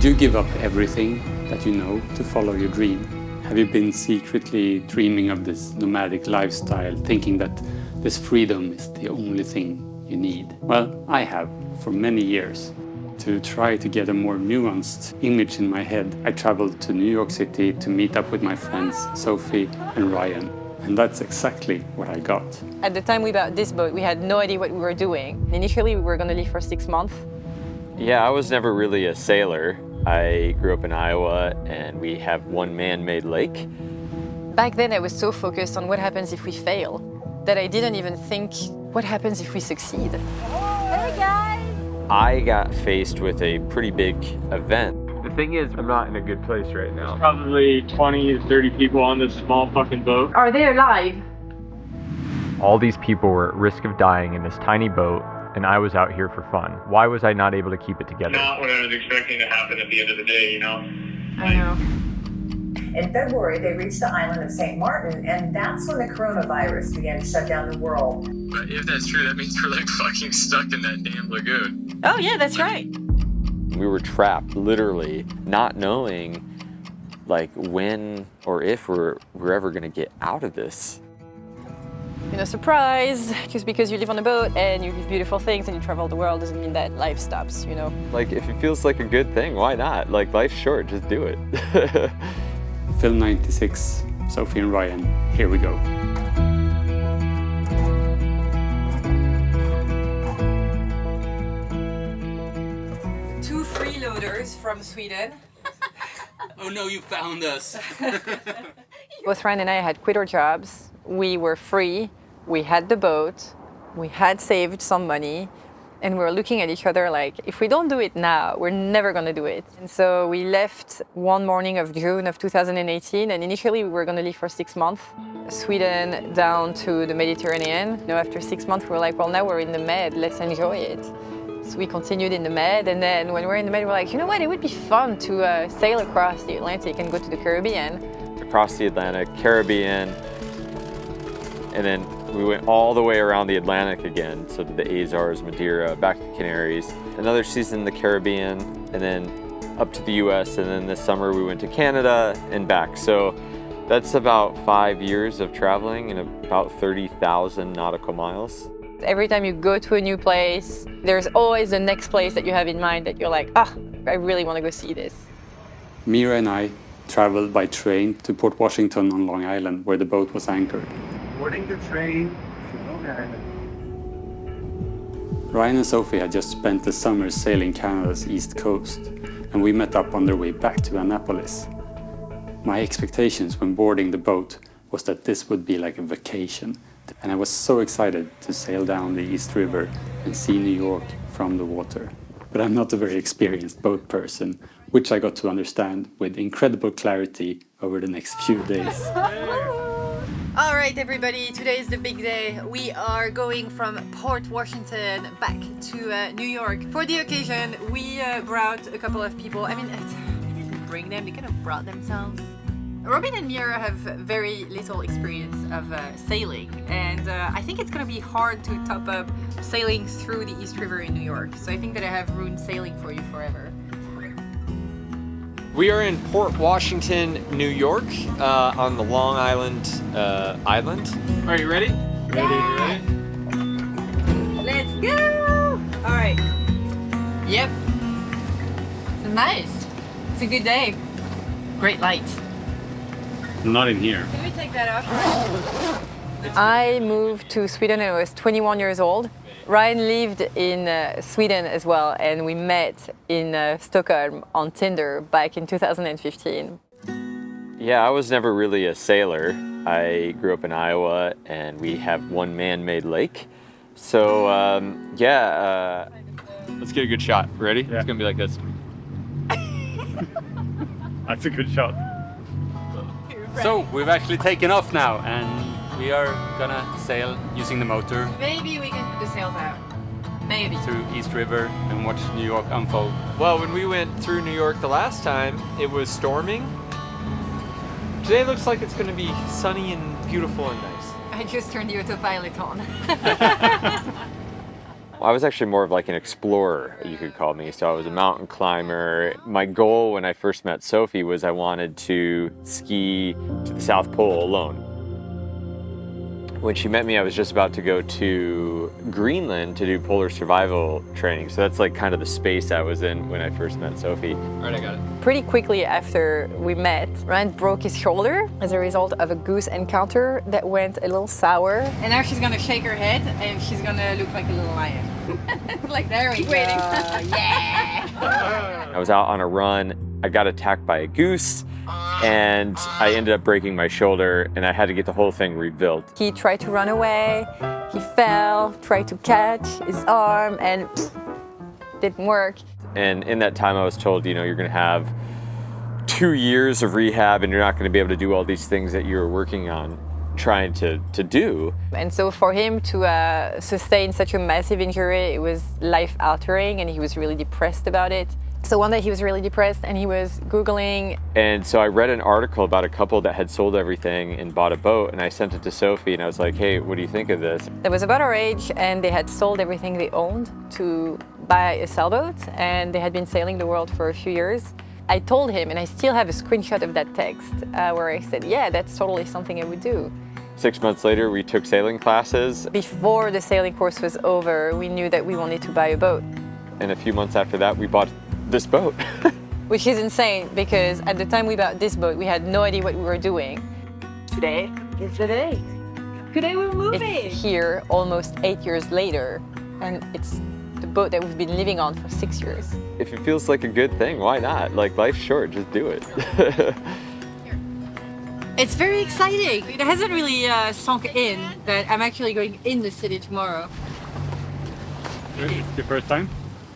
Did you give up everything that you know to follow your dream? Have you been secretly dreaming of this nomadic lifestyle, thinking that this freedom is the only thing you need? Well, I have for many years. To try to get a more nuanced image in my head, I traveled to New York City to meet up with my friends Sophie and Ryan. And that's exactly what I got. At the time we bought this boat, we had no idea what we were doing. Initially, we were going to leave for 6 months. Yeah, I was never really a sailor. I grew up in Iowa and we have one man-made lake. Back then, I was so focused on what happens if we fail that I didn't even think, what happens if we succeed? Hey guys! I got faced with a pretty big event. The thing is, I'm not in a good place right now. There's probably 20 to 30 people on this small fucking boat. Are they alive? All these people were at risk of dying in this tiny boat, and I was out here for fun. Why was I not able to keep it together? Not what I was expecting to happen at the end of the day, you know? I know. In February, they reached the island of St. Martin, and that's when the coronavirus began to shut down the world. But if that's true, that means we're like fucking stuck in that damn lagoon. Oh yeah, that's right. We were trapped, literally, not knowing like when or if we're ever gonna get out of this. You know, surprise, just because you live on a boat and you live beautiful things and you travel the world doesn't mean that life stops, you know? Like, if it feels like a good thing, why not? Like, life's short, just do it. Film 96, Sophie and Ryan, here we go. Two freeloaders from Sweden. Oh no, you found us. Both Ryan and I had quit our jobs. We were free, we had the boat, we had saved some money, and we were looking at each other like, if we don't do it now, we're never going to do it. And so we left one morning of June of 2018, and initially we were going to leave for 6 months. Sweden down to the Mediterranean. You know, after 6 months, we were like, well, now we're in the Med, let's enjoy it. So we continued in the Med, and then when we're in the Med, we're like, you know what, it would be fun to sail across the Atlantic and go to the Caribbean. Across the Atlantic, Caribbean, and then we went all the way around the Atlantic again, so to the Azores, Madeira, back to the Canaries, another season in the Caribbean, and then up to the US, and then this summer we went to Canada and back. So that's about 5 years of traveling and about 30,000 nautical miles. Every time you go to a new place, there's always the next place that you have in mind that you're like, I really want to go see this. Mira and I traveled by train to Port Washington on Long Island, where the boat was anchored. Boarding the train to Long Island. Ryan and Sophie had just spent the summer sailing Canada's east coast, and we met up on their way back to Annapolis. My expectations when boarding the boat was that this would be like a vacation, and I was so excited to sail down the East River and see New York from the water. But I'm not a very experienced boat person, which I got to understand with incredible clarity over the next few days. All right, everybody, today is the big day. We are going from Port Washington back to New York. For the occasion, we brought a couple of people. I mean, we didn't bring them, they kind of brought themselves. Robin and Mira have very little experience of sailing, and I think it's going to be hard to top up sailing through the East River in New York. So I think that I have ruined sailing for you forever. We are in Port Washington, New York, on the Long Island island. Are you ready? Yeah. Let's go! All right. Yep. It's nice. It's a good day. Great light. Not in here. Can we take that off? I moved to Sweden when I was 21 years old. Ryan lived in Sweden as well, and we met in Stockholm on Tinder back in 2015. Yeah, I was never really a sailor. I grew up in Iowa and we have one man-made lake. So Let's get a good shot. Ready? Yeah. It's gonna be like this. That's a good shot. So we've actually taken off now, and we are gonna sail using the motor Maybe we can put the sails out. Maybe. through East River and watch New York unfold. Well, when we went through New York the last time, it was storming. Today looks like it's gonna be sunny and beautiful and nice. I just turned the autopilot on. I was actually more of like an explorer, you could call me. So I was a mountain climber. My goal when I first met Sophie was I wanted to ski to the South Pole alone. When she met me, I was just about to go to Greenland to do polar survival training. So that's like kind of the space I was in when I first met Sophie. All right, I got it. Pretty quickly after we met, Ryan broke his shoulder as a result of a goose encounter that went a little sour. And now she's gonna shake her head and she's gonna look like a little lion. Like, there we go. Waiting. Yeah. I was out on a run. I got attacked by a goose and I ended up breaking my shoulder and I had to get the whole thing rebuilt. He tried to run away, he fell, tried to catch his arm, and didn't work. And in that time I was told, you know, you're gonna have 2 years of rehab and you're not gonna be able to do all these things that you were working on trying to do. And so for him to sustain such a massive injury, it was life-altering and he was really depressed about it. So one day he was really depressed and he was Googling. And so I read an article about a couple that had sold everything and bought a boat, and I sent it to Sophie and I was like, hey, what do you think of this? That was about our age and they had sold everything they owned to buy a sailboat and they had been sailing the world for a few years. I told him, and I still have a screenshot of that text, where I said, yeah, that's totally something I would do. 6 months later, we took sailing classes. Before the sailing course was over, we knew that we wanted to buy a boat. And a few months after that, we bought this boat. Which is insane because at the time we bought this boat, we had no idea what we were doing. Today is the day. Today we're moving. It's here almost 8 years later, and it's the boat that we've been living on for 6 years. If it feels like a good thing, why not? Like, life's short, just do it. It's very exciting. It hasn't really sunk in that I'm actually going in the city tomorrow. It's your first time?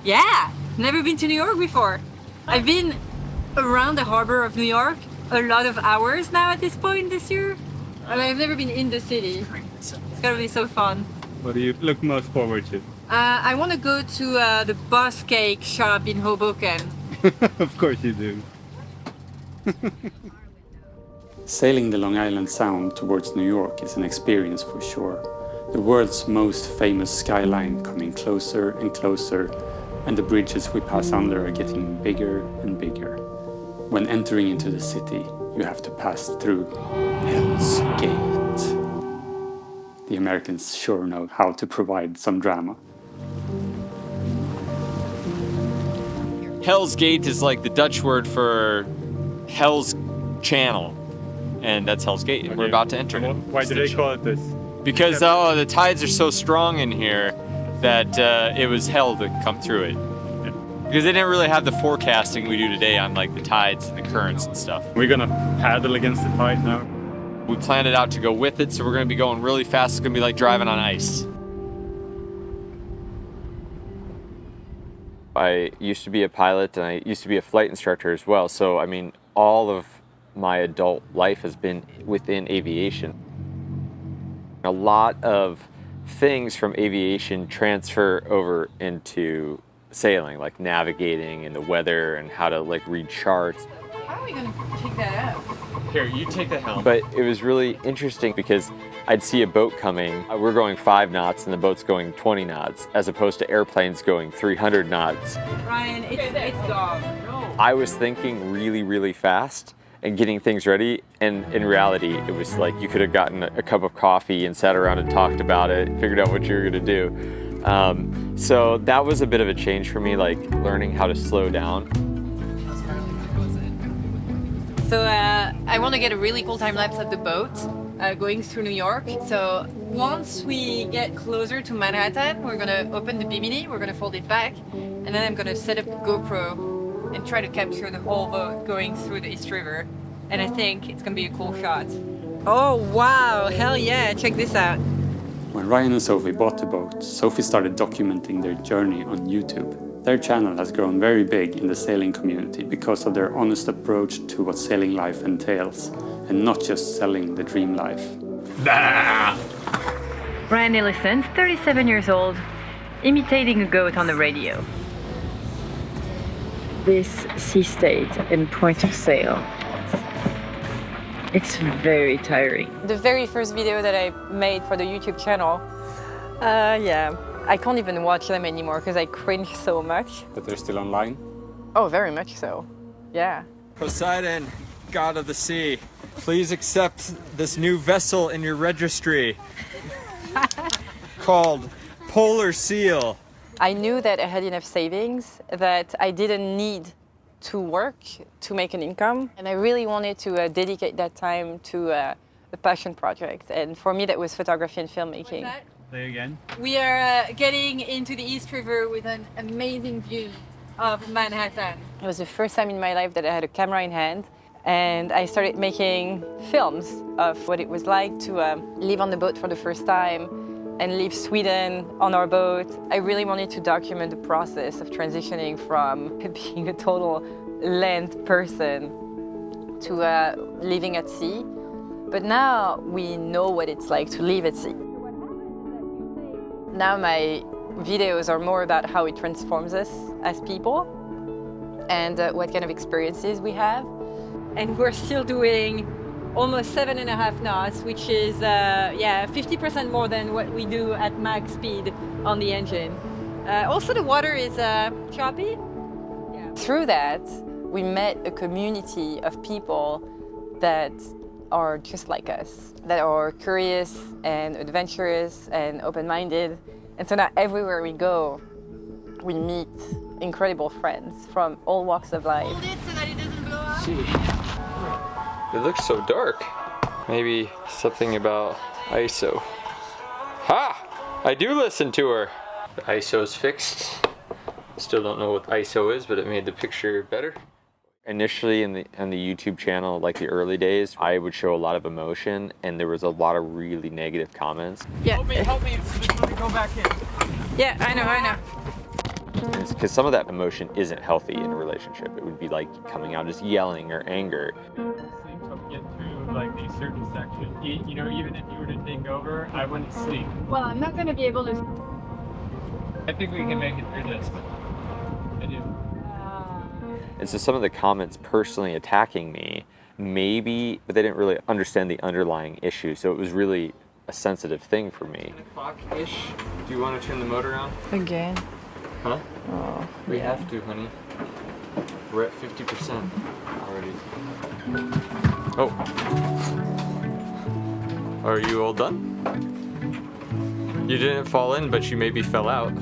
Yeah, never been to New York before. I've been around the harbor of New York a lot of hours now at this point this year. And I've never been in the city. It's gonna be so fun. What do you look most forward to? I want to go to the Boss Cake shop in Hoboken. Of course you do. Sailing the Long Island Sound towards New York is an experience for sure. The world's most famous skyline coming closer and closer, and the bridges we pass under are getting bigger and bigger. When entering into the city, you have to pass through Hell's Gate. The Americans sure know how to provide some drama. Hell's Gate is like the Dutch word for Hell's Channel, and that's Hell's Gate. Okay. We're about to enter. Why do they call it this? Because the tides are so strong in here that it was hell to come through it. Yeah. Because they didn't really have the forecasting we do today on like the tides and the currents and stuff. We're gonna paddle against the tide now. We planned it out to go with it, so we're gonna be going really fast. It's gonna be like driving on ice. I used to be a pilot and I used to be a flight instructor as well. So, I mean, all of my adult life has been within aviation. A lot of things from aviation transfer over into sailing, like navigating and the weather and how to like read charts. How are we going to pick that up? Here, you take the helm. But it was really interesting because I'd see a boat coming. We're going 5 knots and the boat's going 20 knots, as opposed to airplanes going 300 knots. Ryan, it's gone. No. I was thinking really, really fast and getting things ready, and in reality, it was like you could have gotten a cup of coffee and sat around and talked about it, figured out what you were gonna do. So that was a bit of a change for me, like learning how to slow down. So I want to get a really cool time lapse of the boat going through New York. So once we get closer to Manhattan, we're gonna open the bimini, we're gonna fold it back, and then I'm gonna set up the GoPro and try to capture the whole boat going through the East River. And I think it's gonna be a cool shot. Oh wow, hell yeah, check this out. When Ryan and Sophie bought the boat, Sophie started documenting their journey on YouTube. Their channel has grown very big in the sailing community because of their honest approach to what sailing life entails, and not just selling the dream life. Ryan Ellison's 37 years old, imitating a goat on the radio. This sea state and point of sail. It's very tiring. The very first video that I made for the YouTube channel, yeah, I can't even watch them anymore because I cringe so much. But they're still online? Oh, very much so. Yeah. Poseidon, god of the sea, please accept this new vessel in your registry called Polar Seal. I knew that I had enough savings, that I didn't need to work to make an income. And I really wanted to dedicate that time to a passion project. And for me, that was photography and filmmaking. Play again. We are getting into the East River with an amazing view of Manhattan. It was the first time in my life that I had a camera in hand, and I started making films of what it was like to live on the boat for the first time and leave Sweden on our boat. I really wanted to document the process of transitioning from being a total land person to living at sea. But now we know what it's like to live at sea. Now my videos are more about how it transforms us as people and what kind of experiences we have. And we're still doing almost 7.5 knots, which is 50% more than what we do at max speed on the engine. Also the water is choppy. Yeah. Through that, we met a community of people that are just like us, that are curious and adventurous and open-minded. And so now everywhere we go, we meet incredible friends from all walks of life. Hold it so that it doesn't blow up. It looks so dark. Maybe something about ISO. Ha! I do listen to her. The ISO's fixed. Still don't know what ISO is, but it made the picture better. Initially on the YouTube channel, like the early days, I would show a lot of emotion, and there was a lot of really negative comments. Yeah. Help me, let me go back in. Yeah, I know. Because some of that emotion isn't healthy in a relationship. It would be like coming out as yelling or anger. Get through like these certain sections. You know, even if you were to take over, I wouldn't sleep. Well, I'm not going to be able to. I think we can make it through this. I do. And so some of the comments personally attacking me, maybe, but they didn't really understand the underlying issue. So it was really a sensitive thing for me. 10 o'clock-ish. Do you want to turn the motor on? Again? Huh? Oh. We have to, honey. We're at 50% already. Oh. Are you all done? You didn't fall in, but you maybe fell out.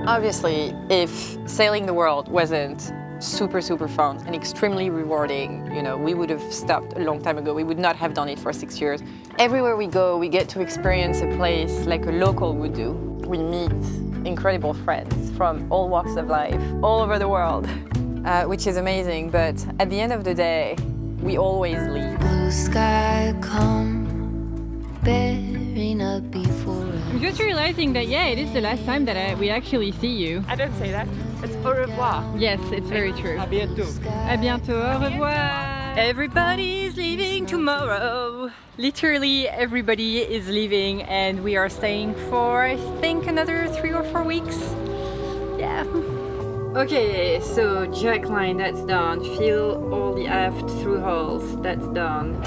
Obviously, if sailing the world wasn't super fun and extremely rewarding, you know, we would have stopped a long time ago. We would not have done it for 6 years. Everywhere we go, we get to experience a place like a local would do. We meet incredible friends from all walks of life, all over the world, which is amazing. But at the end of the day, we always leave. Blue sky come bearing up before us. I'm just realizing that, yeah, it is the last time that we actually see you. I didn't say that. It's au revoir. Yes, it's very true. À bientôt. À bientôt. Au revoir. Everybody is leaving tomorrow. Literally everybody is leaving, and we are staying for, I think, another 3 or 4 weeks. Yeah. Okay, so jack line, that's done. Fill all the aft through hulls, that's done.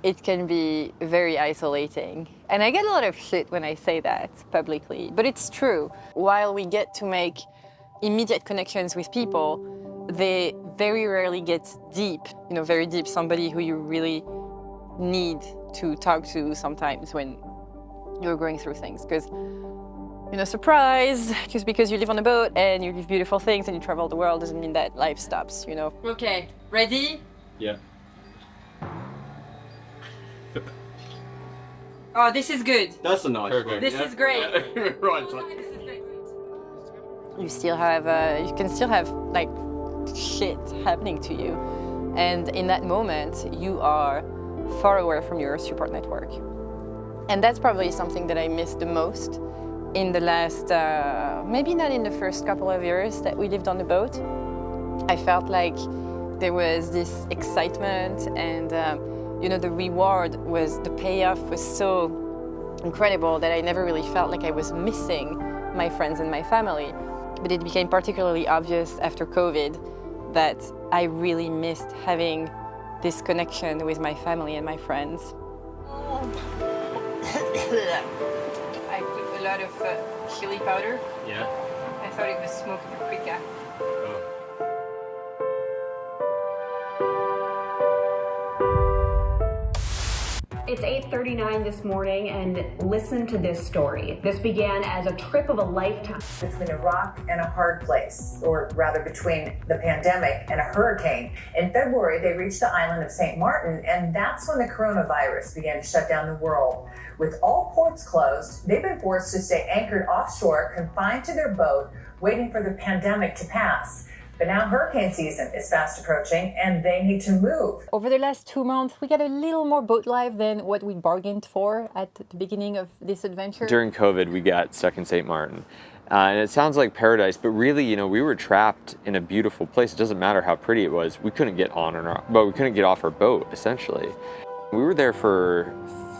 It can be very isolating. And I get a lot of shit when I say that publicly, but it's true. While we get to make immediate connections with people, they very rarely get deep, you know, very deep, somebody who you really need to talk to sometimes when you're going through things. Because, you know, surprise, just because you live on a boat and you live beautiful things and you travel the world doesn't mean that life stops, you know. Okay, ready? Yeah. Oh, this is good. That's a nice one. This is great. Right. You still have, you can still have like shit happening to you, and in that moment, you are far away from your support network, and that's probably something that I missed the most in the last, maybe not in the first couple of years that we lived on the boat. I felt like there was this excitement and you know, the reward was, the payoff was so incredible that I never really felt like I was missing my friends and my family. But it became particularly obvious after COVID that I really missed having this connection with my family and my friends. I put a lot of chili powder. Yeah. I thought it was smoked paprika. It's 8:39 this morning, and listen to this story. This began as a trip of a lifetime. Between a rock and a hard place, or rather between the pandemic and a hurricane. In February, they reached the island of St. Martin, and that's when the coronavirus began to shut down the world. With all ports closed, they've been forced to stay anchored offshore, confined to their boat, waiting for the pandemic to pass. But now hurricane season is fast approaching and they need to move. Over the last 2 months, we got a little more boat life than what we bargained for at the beginning of this adventure. During COVID, we got stuck in St. Martin. And it sounds like paradise, but really, you know, we were trapped in a beautiful place. It doesn't matter how pretty it was. We couldn't get on or off, but we couldn't get off our boat, essentially. We were there for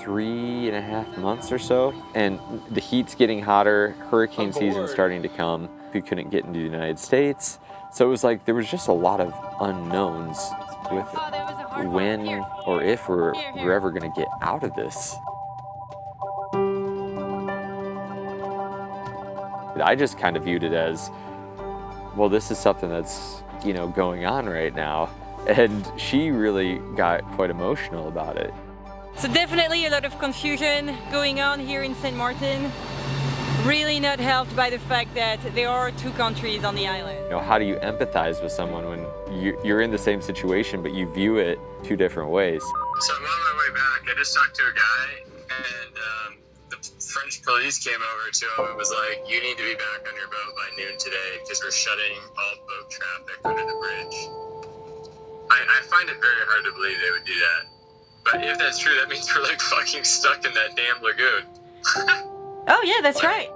3.5 months or so, and the heat's getting hotter, hurricane season's starting to come. We couldn't get into the United States. So it was like there was just a lot of unknowns with when or if we're ever going to get out of this. I just kind of viewed it as, well, this is something that's, you know, going on right now. And she really got quite emotional about it. So definitely a lot of confusion going on here in St. Martin. Really not helped by the fact that there are two countries on the island. You know, how do you empathize with someone when you're in the same situation, but you view it two different ways? So I'm on my way back. I just talked to a guy, and the French police came over to him and was like, you need to be back on your boat by noon today because we're shutting all boat traffic under the bridge. I find it very hard to believe they would do that. But if that's true, that means we're like fucking stuck in that damn lagoon. Oh yeah, that's right.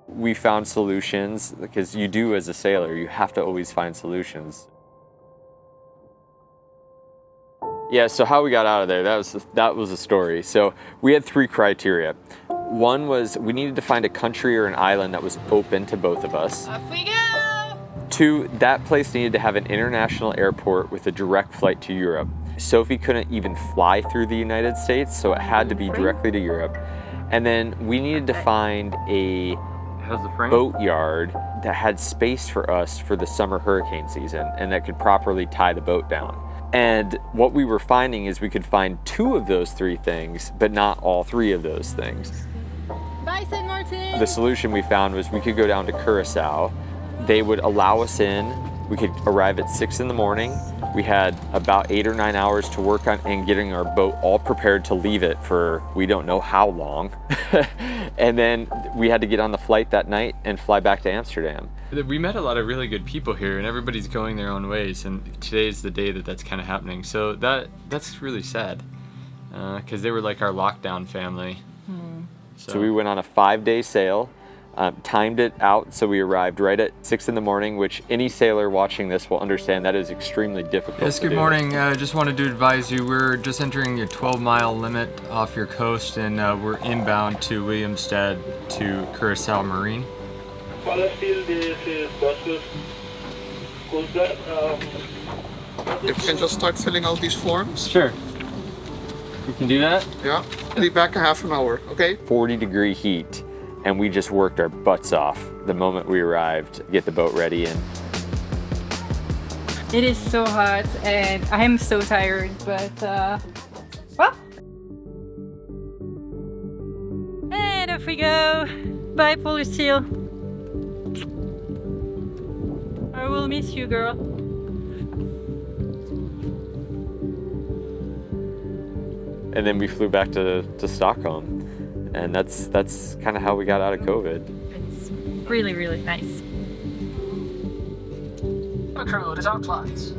We found solutions, because you do as a sailor, you have to always find solutions. Yeah, so how we got out of there, that was the story. So we had 3 criteria. One was we needed to find a country or an island that was open to both of us. Off we go! 2, that place needed to have an international airport with a direct flight to Europe. Sophie couldn't even fly through the United States, so it had to be directly to Europe. And then we needed to find a boat yard that had space for us for the summer hurricane season and that could properly tie the boat down. And what we were finding is we could find 2 of those 3 things, but not all 3 of those things. Bye, St. Martin! The solution we found was we could go down to Curacao. They would allow us in. We could arrive at 6 in the morning. We had about 8 or 9 hours to work on and getting our boat all prepared to leave it for we don't know how long. And then we had to get on the flight that night and fly back to Amsterdam. We met a lot of really good people here, and everybody's going their own ways, and today's the day that that's kind of happening. So that's really sad, because they were like our lockdown family. So we went on a 5-day sail. Timed it out so we arrived right at 6 in the morning, which any sailor watching this will understand that is extremely difficult. Yes, good morning. Just wanted to advise you we're just entering your 12-mile limit off your coast, and we're inbound to Williamstead to Curacao Marine. If you can just start filling out these forms. Sure. You can do that? Yeah. Be back in half an hour, okay? 40-degree heat. And we just worked our butts off the moment we arrived to get the boat ready. And it is so hot and I'm so tired, but well. And off we go. Bye, Paul Lucille. I will miss you, girl. And then we flew back to Stockholm. And that's kind of how we got out of COVID. It's really, really nice. Crew, it is our plans.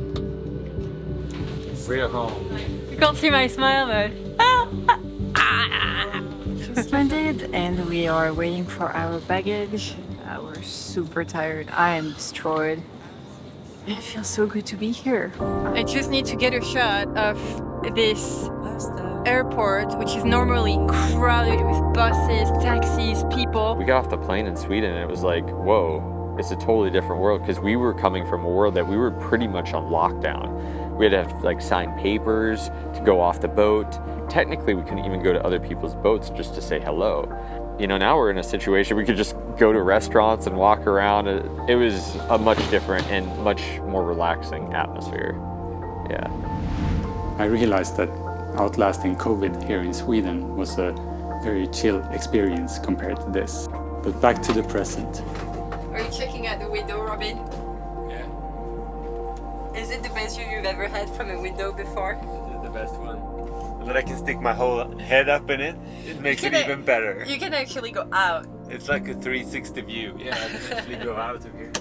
We are home. You can't see my smile, but just landed, and we are waiting for our baggage. We're super tired. I am destroyed. It feels so good to be here. I just need to get a shot of this airport, which is normally crowded with buses, taxis, people. We got off the plane in Sweden and it was like, whoa, it's a totally different world, because we were coming from a world that we were pretty much on lockdown. We had to have like sign papers to go off the boat. Technically, we couldn't even go to other people's boats just to say hello. You know, now we're in a situation we could just go to restaurants and walk around. It was a much different and much more relaxing atmosphere. Yeah. I realized that outlasting COVID here in Sweden was a very chill experience compared to this. But back to the present. Are you checking out the window, Robin? Yeah. Is it the best view you've ever had from a window before? This is the best one. And then I can stick my whole head up in it. It makes it even better. You can actually go out. It's like a 360 view. Yeah, I can actually go out of here.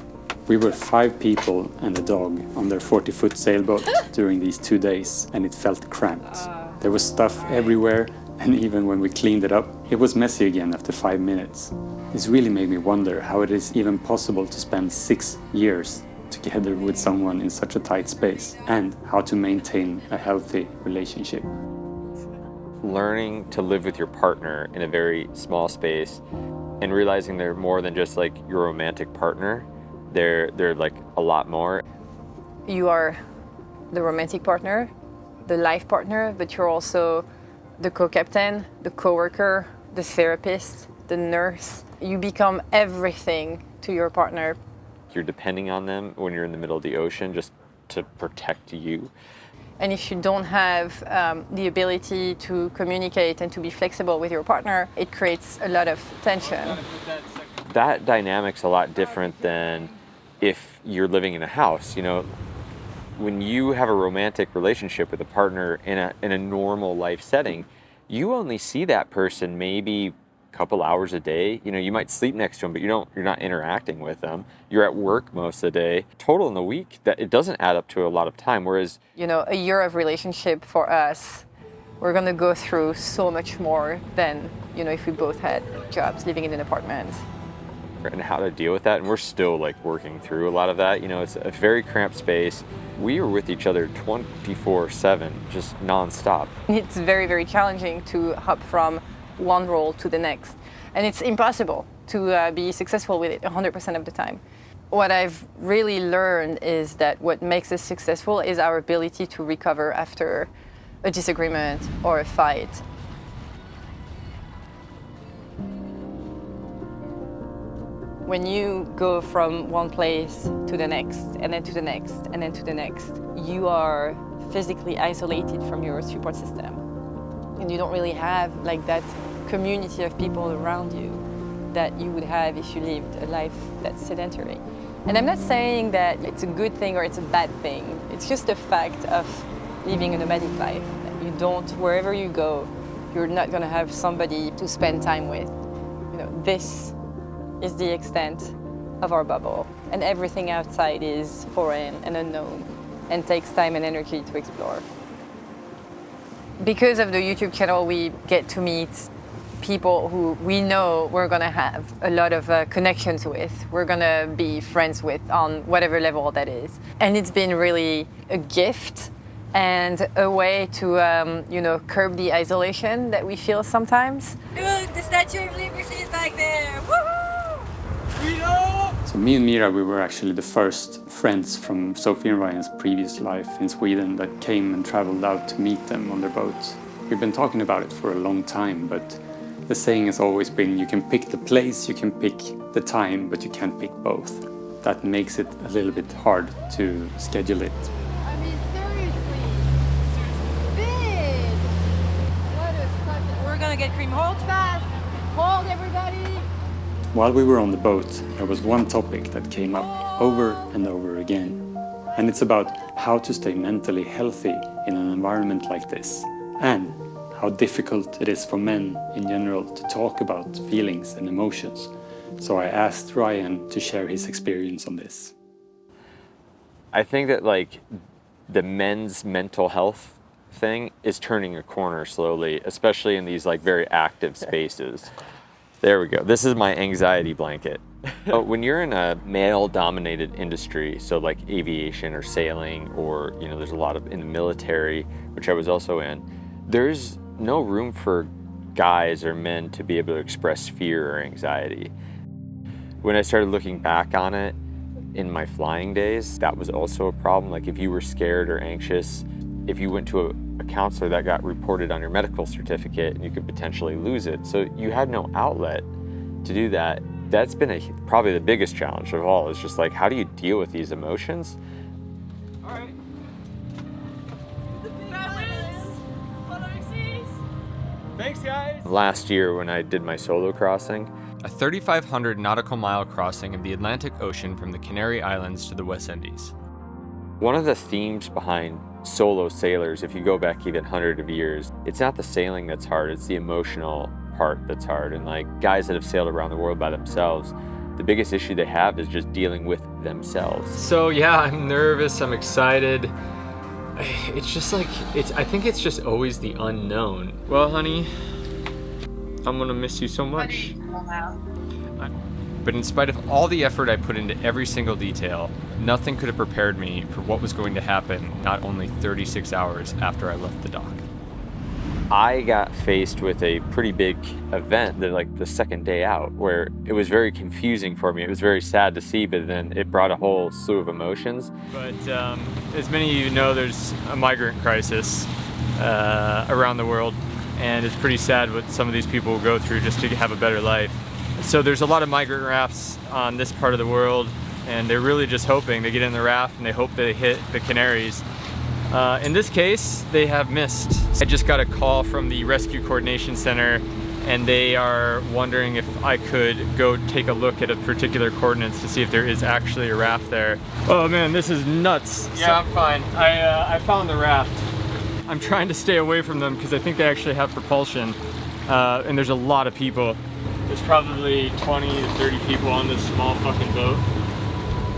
We were 5 people and a dog on their 40-foot sailboat during these 2 days, and it felt cramped. There was stuff everywhere, and even when we cleaned it up, it was messy again after 5 minutes. This really made me wonder how it is even possible to spend 6 years together with someone in such a tight space, and how to maintain a healthy relationship. Learning to live with your partner in a very small space and realizing they're more than just like your romantic partner. They're like a lot more. You are the romantic partner, the life partner, but you're also the co-captain, the co-worker, the therapist, the nurse. You become everything to your partner. You're depending on them when you're in the middle of the ocean just to protect you. And if you don't have the ability to communicate and to be flexible with your partner, it creates a lot of tension. That dynamic's a lot different than if you're living in a house. You know, when you have a romantic relationship with a partner in a normal life setting, you only see that person maybe a couple hours a day. You know, you might sleep next to them, but you're not interacting with them. You're at work most of the day. Total in the week, that it doesn't add up to a lot of time. Whereas, you know, a year of relationship for us, we're gonna go through so much more than, you know, if we both had jobs living in an apartment. And how to deal with that, and we're still like working through a lot of that. You know, it's a very cramped space. We are with each other 24/7, just nonstop. It's very, very challenging to hop from one role to the next, and it's impossible to be successful with it 100% of the time. What I've really learned is that what makes us successful is our ability to recover after a disagreement or a fight. When you go from one place to the next, and then to the next, and then to the next, you are physically isolated from your support system. And you don't really have like that community of people around you that you would have if you lived a life that's sedentary. And I'm not saying that it's a good thing or it's a bad thing. It's just a fact of living a nomadic life. You don't, wherever you go, you're not gonna have somebody to spend time with. You know, this is the extent of our bubble, and everything outside is foreign and unknown and takes time and energy to explore. Because of the YouTube channel, we get to meet people who we know we're gonna have a lot of connections with, we're gonna be friends with on whatever level that is. And it's been really a gift and a way to, you know, curb the isolation that we feel sometimes. Look, the Statue of Liberty is back there! Woohoo! So me and Mira, we were actually the first friends from Sophie and Ryan's previous life in Sweden that came and traveled out to meet them on their boat. We've been talking about it for a long time, but the saying has always been you can pick the place, you can pick the time, but you can't pick both. That makes it a little bit hard to schedule it. I mean, seriously, big. What is fucking? We're gonna get cream. Hold fast. Hold, everybody. While we were on the boat, there was one topic that came up over and over again. And it's about how to stay mentally healthy in an environment like this, and how difficult it is for men in general to talk about feelings and emotions. So I asked Ryan to share his experience on this. I think that like the men's mental health thing is turning a corner slowly, especially in these like very active spaces. There we go. This is my anxiety blanket. When you're in a male-dominated industry, so like aviation or sailing, or there's a lot of in the military, which I was also in, there's no room for guys or men to be able to express fear or anxiety. When I started looking back on it in my flying days, that was also a problem. Like if you were scared or anxious, if you went to a counselor, that got reported on your medical certificate and you could potentially lose it. So you had no outlet to do that. That's been probably the biggest challenge of all, is just like, how do you deal with these emotions? All right. Thanks, guys. Last year when I did my solo crossing, a 3,500 nautical mile crossing of the Atlantic Ocean from the Canary Islands to the West Indies. One of the themes behind solo sailors, if you go back even hundreds of years, it's not the sailing that's hard, it's the emotional part that's hard. And like guys that have sailed around the world by themselves, the biggest issue they have is just dealing with themselves. So yeah, I'm nervous, I'm excited. It's just like, I think it's just always the unknown. Well, honey, I'm gonna miss you so much. But in spite of all the effort I put into every single detail, nothing could have prepared me for what was going to happen not only 36 hours after I left the dock. I got faced with a pretty big event the second day out, where it was very confusing for me. It was very sad to see, but then it brought a whole slew of emotions. But as many of you know, there's a migrant crisis around the world, and it's pretty sad what some of these people will go through just to have a better life. So there's a lot of migrant rafts on this part of the world, and they're really just hoping they get in the raft and they hope they hit the Canaries. In this case, they have missed. I just got a call from the Rescue Coordination Center, and they are wondering if I could go take a look at a particular coordinates to see if there is actually a raft there. Oh man, this is nuts. Yeah, I'm fine. I found the raft. I'm trying to stay away from them because I think they actually have propulsion, and there's a lot of people. There's probably 20 to 30 people on this small fucking boat.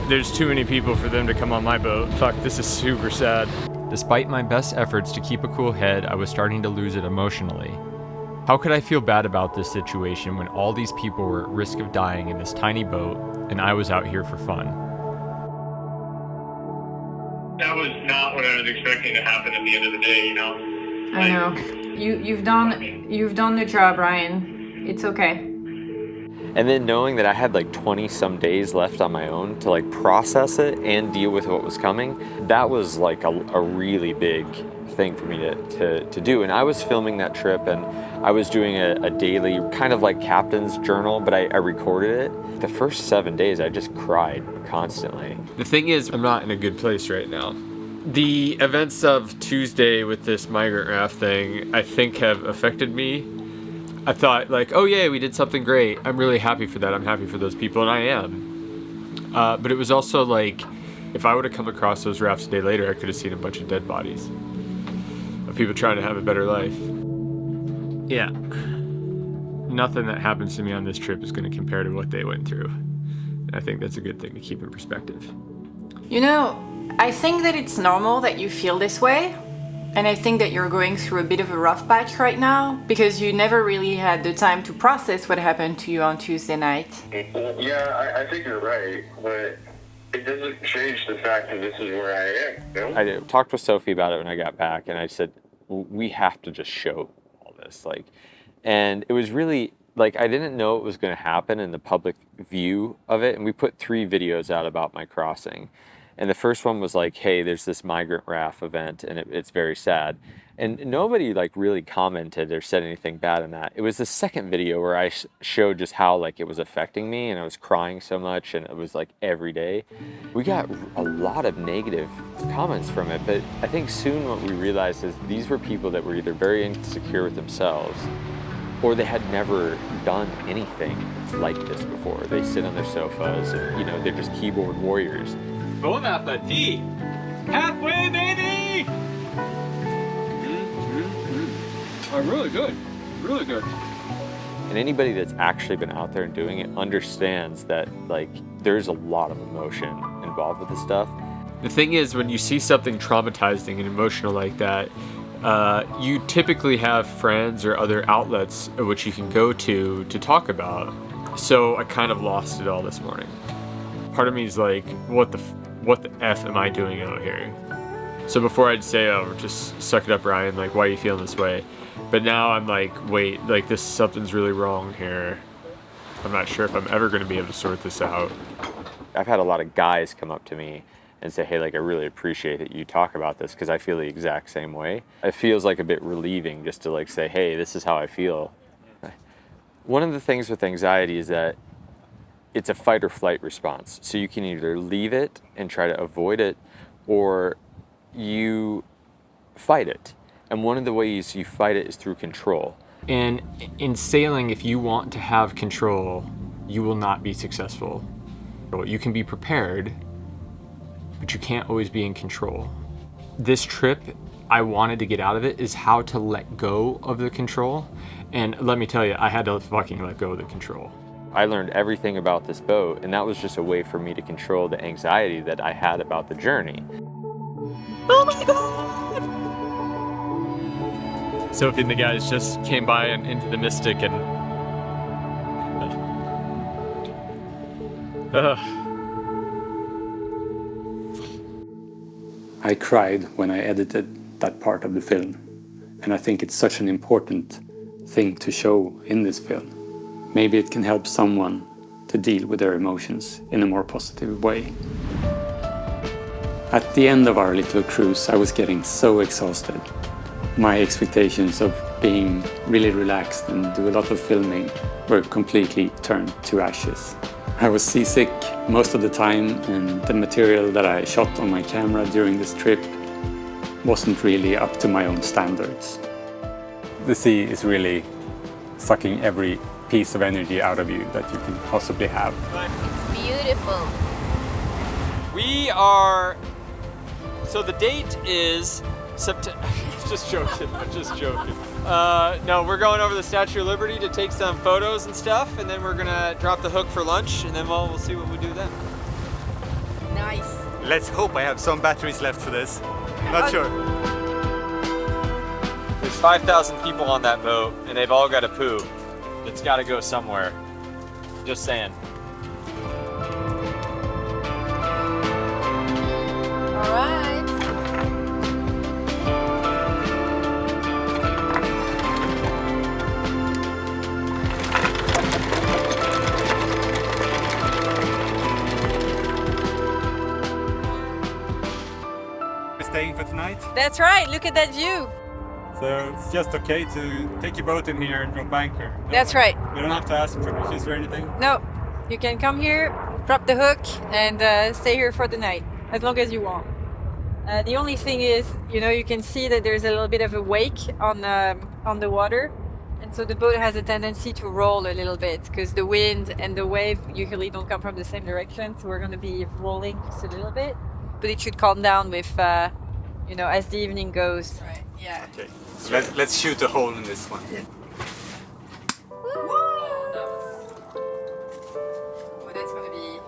There's too many people for them to come on my boat. Fuck, this is super sad. Despite my best efforts to keep a cool head, I was starting to lose it emotionally. How could I feel bad about this situation when all these people were at risk of dying in this tiny boat and I was out here for fun? That was not what I was expecting to happen at the end of the day, I know. You've done the job, Ryan. It's okay. And then knowing that I had 20 some days left on my own to process it and deal with what was coming, that was a really big thing for me to do. And I was filming that trip, and I was doing a daily kind of captain's journal, but I recorded it. The first 7 days I just cried constantly. The thing is, I'm not in a good place right now. The events of Tuesday with this migrant raft thing, I think, have affected me. I thought oh yeah, we did something great. I'm really happy for that. I'm happy for those people, and I am. But it was also if I would have come across those rafts a day later, I could have seen a bunch of dead bodies of people trying to have a better life. Yeah. Nothing that happens to me on this trip is going to compare to what they went through. And I think that's a good thing to keep in perspective. I think that it's normal that you feel this way. And I think that you're going through a bit of a rough patch right now because you never really had the time to process what happened to you on Tuesday night. Yeah, I think you're right, but it doesn't change the fact that this is where I am. I talked with Sophie about it when I got back, and I said, we have to just show all this. And it was really, I didn't know it was going to happen in the public view of it, and we put 3 videos out about my crossing. And the first one was hey, there's this migrant raft event, and it's very sad. And nobody really commented or said anything bad in that. It was the second video where I showed just how it was affecting me, and I was crying so much, and it was every day. We got a lot of negative comments from it, but I think soon what we realized is these were people that were either very insecure with themselves, or they had never done anything like this before. They sit on their sofas, and they're just keyboard warriors. Bon appetit! Halfway, baby! Really good. Really good. And anybody that's actually been out there and doing it understands that there's a lot of emotion involved with this stuff. The thing is, when you see something traumatizing and emotional like that, you typically have friends or other outlets which you can go to talk about So I kind of lost it all this morning. Part of me is like, what the F am I doing out here? So before I'd say, oh, just suck it up, Ryan, like, why are you feeling this way? But now I'm like, wait, like, something's really wrong here. I'm not sure if I'm ever going to be able to sort this out. I've had a lot of guys come up to me and say, hey, like, I really appreciate that you talk about this because I feel the exact same way. It feels like a bit relieving just to like say, hey, this is how I feel. One of the things with anxiety is that it's a fight or flight response. So you can either leave it and try to avoid it, or you fight it. And one of the ways you fight it is through control. And in sailing, if you want to have control, you will not be successful. You can be prepared, but you can't always be in control. This trip, I wanted to get out of it is how to let go of the control. And let me tell you, I had to fucking let go of the control. I learned everything about this boat, and that was just a way for me to control the anxiety that I had about the journey. Oh my God! Sophie and the guys just came by and into the Mystic and... I cried when I edited that part of the film, and I think it's such an important thing to show in this film. Maybe it can help someone to deal with their emotions in a more positive way. At the end of our little cruise, I was getting so exhausted. My expectations of being really relaxed and do a lot of filming were completely turned to ashes. I was seasick most of the time, and the material that I shot on my camera during this trip wasn't really up to my own standards. The sea is really sucking every piece of energy out of you that you can possibly have. It's beautiful. We are... So the date is September... I'm just joking. No, we're going over the Statue of Liberty to take some photos and stuff, and then we're gonna drop the hook for lunch, and then we'll see what we do then. Nice. Let's hope I have some batteries left for this. Not sure. There's 5,000 people on that boat, and they've all got to poo. It's got to go somewhere. Just saying. All right. We're staying for tonight. That's right, look at that view. So it's just okay to take your boat in here and drop anchor. That's right. You don't have to ask permissions or anything. No, you can come here, drop the hook, and stay here for the night, as long as you want. The only thing is, you can see that there's a little bit of a wake on the water, and so the boat has a tendency to roll a little bit because the wind and the wave usually don't come from the same direction. So we're going to be rolling just a little bit, but it should calm down with, as the evening goes. Right. Yeah. Okay. So let's shoot a hole in this one. Yeah. Oh, that's gonna be.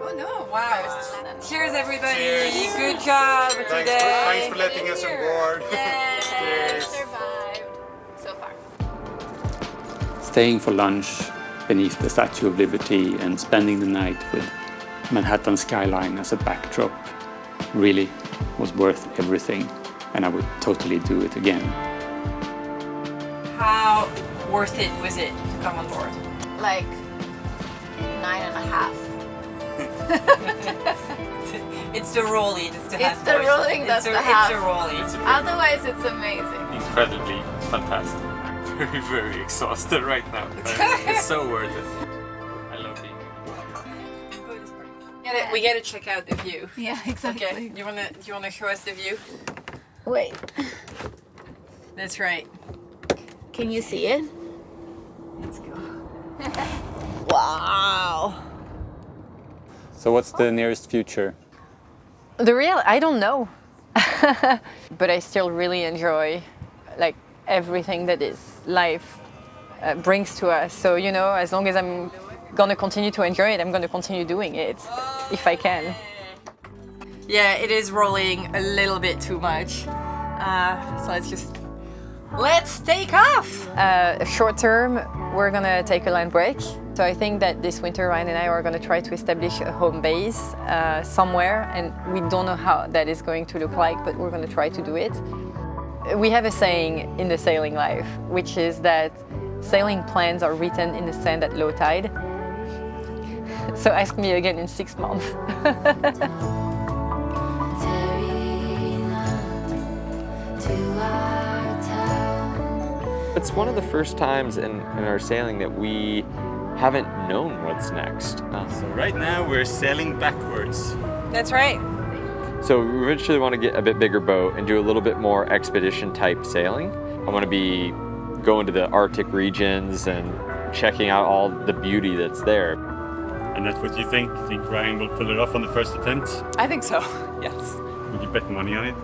Oh no! Wow! Cheers, everybody! Cheers. Good job today. Thanks for letting us on board. Cheers. Survived so far. Staying for lunch beneath the Statue of Liberty and spending the night with Manhattan skyline as a backdrop really was worth everything, and I would totally do it again. How worth it was it to come on board? Like 9.5. It's the rolling. It's the It's the rolling that's the half. It's the rolling. Otherwise, it's amazing. Incredibly fantastic. I'm very, very exhausted right now. It's so worth it. I love being here. We gotta check out the view. Yeah, exactly. Okay. Do you wanna show us the view? Wait. That's right. Can you see it? Let's go. Wow. So what's the nearest future? I don't know. But I still really enjoy everything that is life brings to us. So, as long as I'm gonna continue to enjoy it, I'm gonna continue doing it if I can. Yeah, it is rolling a little bit too much. So let's take off. Short term, we're gonna take a line break So I think that this winter Ryan and I are going to try to establish a home base somewhere, and we don't know how that is going to look like, but we're going to try to do it. We have a saying in the sailing life, which is that sailing plans are written in the sand at low tide. So ask me again in 6 months. It's one of the first times in our sailing that we haven't known what's next. So right now we're sailing backwards. That's right. So we eventually want to get a bit bigger boat and do a little bit more expedition type sailing. I want to be going to the Arctic regions and checking out all the beauty that's there. And that's what you think? You think Ryan will pull it off on the first attempt? I think so, yes. Would you bet money on it?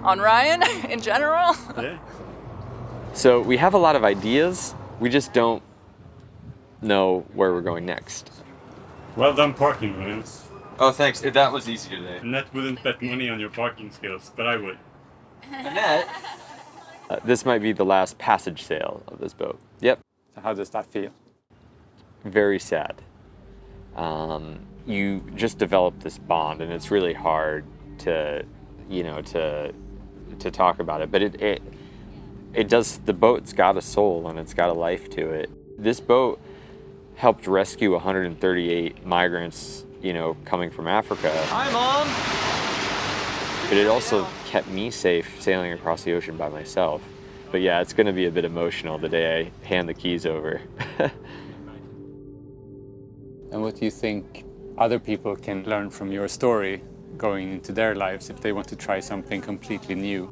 On Ryan, in general? Yeah. So we have a lot of ideas, we just don't know where we're going next. Well done parking, Ryan. Oh, thanks. That was easy today. Annette wouldn't bet money on your parking skills, but I would. Annette? This might be the last passage sail of this boat. Yep. So how does that feel? Very sad. You just develop this bond, and it's really hard to, to talk about it. But it does. The boat's got a soul and it's got a life to it. This boat helped rescue 138 migrants, coming from Africa. Hi, Mom. But it also kept me safe sailing across the ocean by myself. But yeah, it's going to be a bit emotional the day I hand the keys over. And what do you think other people can learn from your story going into their lives if they want to try something completely new?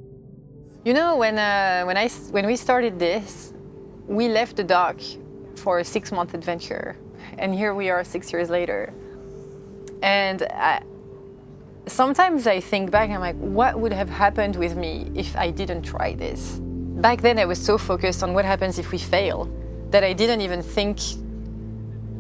When we started this, we left the dock for a 6-month adventure, and here we are 6 years later. And sometimes I think back and I'm like, what would have happened with me if I didn't try this? Back then I was so focused on what happens if we fail that I didn't even think,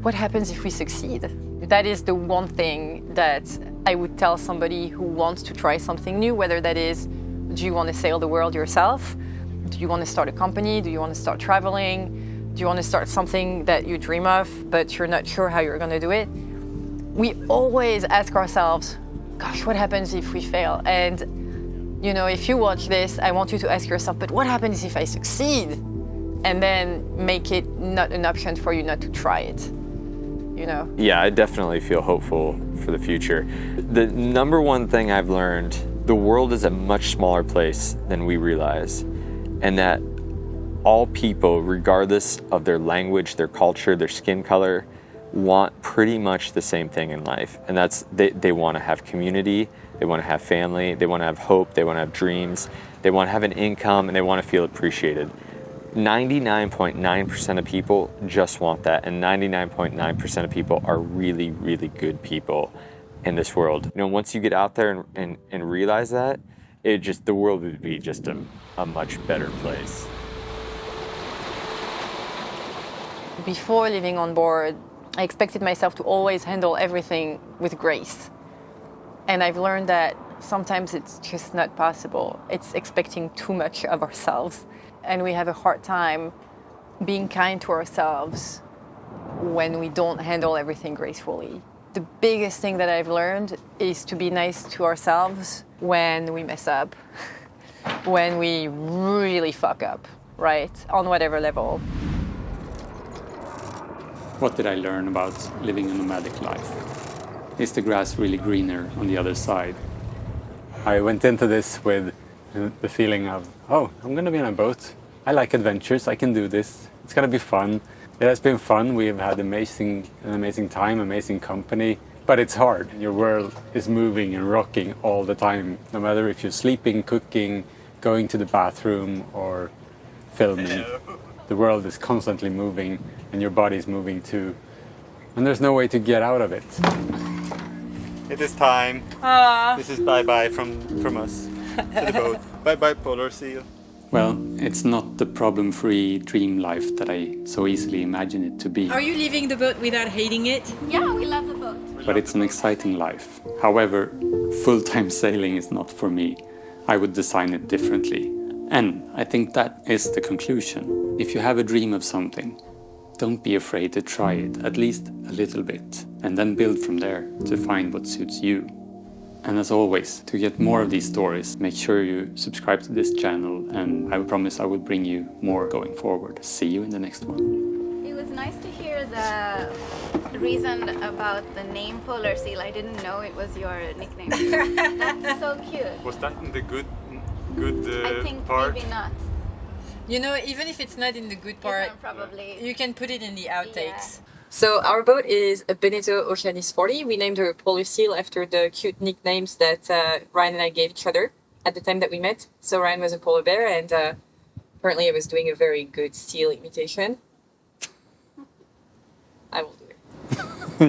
what happens if we succeed? That is the one thing that I would tell somebody who wants to try something new, whether that is, do you want to sail the world yourself? Do you want to start a company? Do you want to start traveling? Do you want to start something that you dream of, but you're not sure how you're going to do it? We always ask ourselves, gosh, what happens if we fail? And, if you watch this, I want you to ask yourself, but what happens if I succeed? And then make it not an option for you not to try it, Yeah, I definitely feel hopeful for the future. The number one thing I've learned, the world is a much smaller place than we realize, and that all people, regardless of their language, their culture, their skin color, want pretty much the same thing in life. And that's, they want to have community, they want to have family, they want to have hope, they want to have dreams, they want to have an income, and they want to feel appreciated. 99.9% of people just want that, and 99.9% of people are really, really good people in this world. Once you get out there and realize that, the world would be just a much better place. Before living on board, I expected myself to always handle everything with grace. And I've learned that sometimes it's just not possible. It's expecting too much of ourselves. And we have a hard time being kind to ourselves when we don't handle everything gracefully. The biggest thing that I've learned is to be nice to ourselves when we mess up, when we really fuck up, right? On whatever level. What did I learn about living a nomadic life? Is the grass really greener on the other side? I went into this with the feeling of, oh, I'm going to be on a boat. I like adventures. I can do this. It's going to be fun. It has been fun. We've had an amazing time, amazing company. But it's hard. Your world is moving and rocking all the time. No matter if you're sleeping, cooking, going to the bathroom, or filming. The world is constantly moving, and your body's moving too. And there's no way to get out of it. It is time. This is bye-bye from us to the boat. Bye-bye, polar seal. Well, it's not the problem-free dream life that I so easily imagine it to be. Are you leaving the boat without hating it? Yeah, we love the boat. But it's an exciting life. However, full-time sailing is not for me. I would design it differently. And I think that is the conclusion. If you have a dream of something, Don't be afraid to try it, at least a little bit, and then build from there to find what suits you. And as always, to get more of these stories, make sure you subscribe to this channel, and I promise I will bring you more going forward. See you in the next one. It was nice to hear the reason about the name Polar Seal. I didn't know it was your nickname. That's so cute. Was that in the good I think part? maybe not. You know, even if it's not in the good part, probably. you can put it in the outtakes. So our boat is a Beneteau Oceanis 40. We named her Polar Seal after the cute nicknames that Ryan and I gave each other at the time that we met. So Ryan was a polar bear, and apparently I was doing a very good seal imitation. I will do it.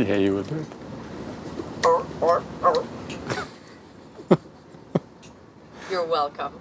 Yeah, you will do it. You're welcome.